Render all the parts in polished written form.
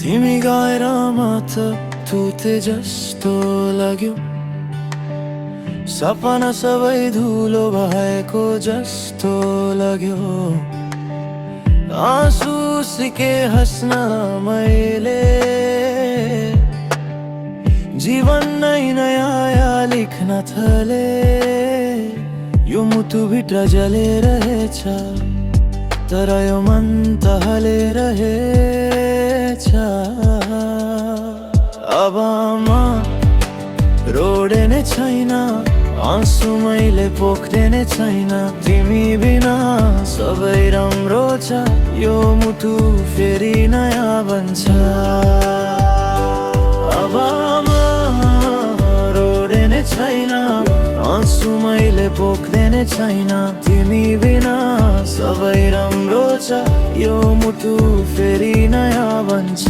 तिमी गएर मात्र थुते जस्तो लाग्यो, सपना सबै धुलो भएको जस्तो लाग्यो। आँसु सिके हाँस्न मैले, जीवन नै नयाँ लेख्न थाले। यो मुटुभित्र जलिरहेछ, तर यो मन त हलिरहेछ। अब म रोड्ने छैन, आँसु मैले पोख्ने छैन। तिमी बिना सबै राम्रो छ, यो मुटु फेरि नयाँ बन्छ। अब म रोड्ने छैन, आँसु मैले पोख्ने छैन। तिमी बिना सबै राम्रो छ, यो मुटु फेरि नयाँ बन्छ।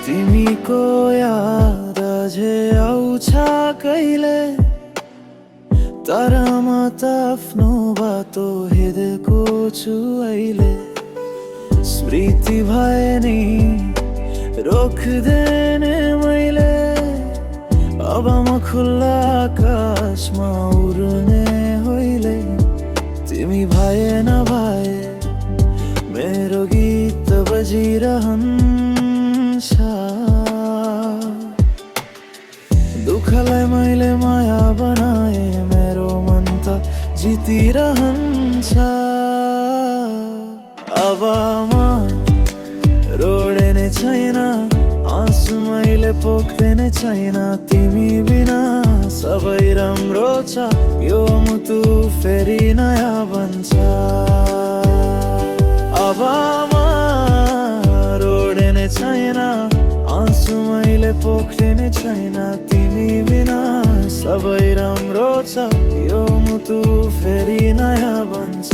तिमीको याद अझै आउँछ कहिले, तर म त आफ्नो बाटो हिँडेको छु अहिले। स्मृति भए नि रोक्दैन मैले, अब म खुल्ला आकाशमा उड्ने होइले। तिमी भए नभए मेरो गीत बजिरहन्छ। दुःखलाई मैले माया बनाए, मेरो मन त जितिरहन्छ। अब म रोड्ने छैन, आँसु मैले पोख्ने छैन। तिमी बिना सबै राम्रो छ, यो मुटु फेरि नयाँ बन्छ। अब म रोड्ने छैन, आँसु मैले पोख्ने छैन। तिमी बिना सबै राम्रो छ, यो मुटु फेरि नयाँ बन्छ।